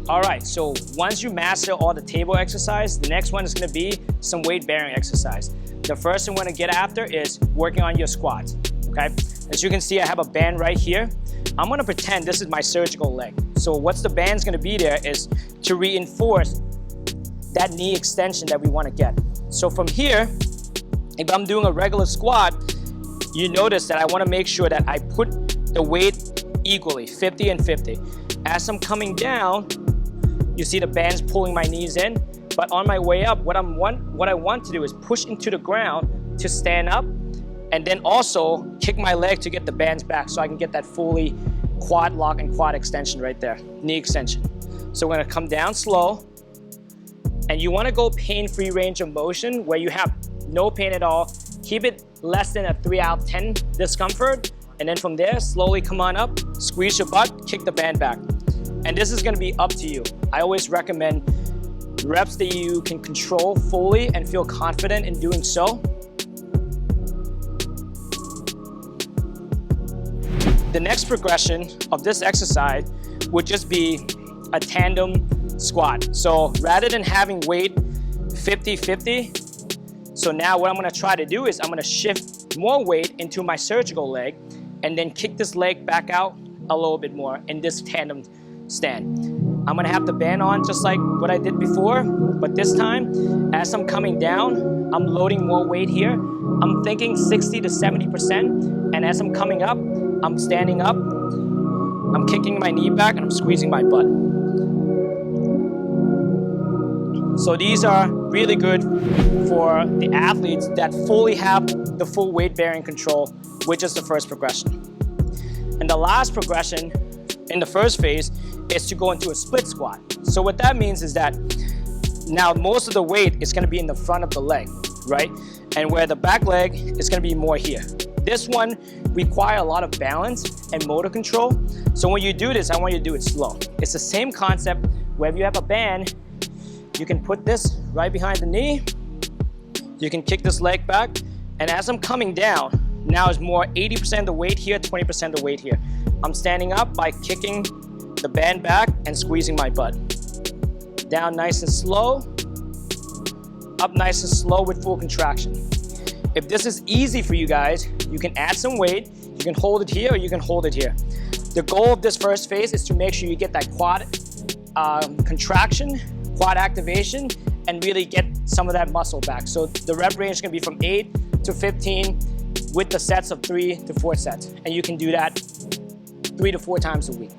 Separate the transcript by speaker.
Speaker 1: All right, so once you master all the table exercise, the next one is gonna be some weight bearing exercise. The first thing we wanna get after is working on your squats, okay? As you can see, I have a band right here. I'm gonna pretend this is my surgical leg. So what's the band's gonna be there is to reinforce that knee extension that we wanna get. So from here, if I'm doing a regular squat, you notice that I wanna make sure that I put the weight equally, 50 and 50. As I'm coming down, you see the band's pulling my knees in, but on my way up, what I want to do is push into the ground to stand up, and then also kick my leg to get the bands back so I can get that fully quad lock and quad extension right there, knee extension. So we're gonna come down slow, and you wanna go pain-free range of motion where you have no pain at all. Keep it less than a 3 out of 10 discomfort, and then from there, slowly come on up, squeeze your butt, kick the band back. And this is gonna be up to you. I always recommend reps that you can control fully and feel confident in doing so. The next progression of this exercise would just be a tandem squat. So rather than having weight 50-50, so now what I'm gonna try to do is I'm gonna shift more weight into my surgical leg and then kick this leg back out a little bit more in this tandem stand. I'm gonna have the band on just like what I did before, but this time, as I'm coming down, I'm loading more weight here. I'm thinking 60 to 70%, and as I'm coming up, I'm standing up, I'm kicking my knee back, and I'm squeezing my butt. So these are really good for the athletes that fully have the full weight bearing control, which is the first progression. And the last progression in the first phase is to go into a split squat. So what that means is that now most of the weight is gonna be in the front of the leg, right? And where the back leg is gonna be more here. This one requires a lot of balance and motor control. So when you do this, I want you to do it slow. It's the same concept where if you have a band, you can put this right behind the knee, you can kick this leg back, and as I'm coming down, now it's more 80% of the weight here, 20% of the weight here. I'm standing up by kicking the band back and squeezing my butt. Down nice and slow, up nice and slow with full contraction. If this is easy for you guys, you can add some weight, you can hold it here or you can hold it here. The goal of this first phase is to make sure you get that quad contraction, quad activation, and really get some of that muscle back. So the rep range is gonna be from 8 to 15 with the sets of 3 to 4 sets. And you can do that 3 to 4 times a week.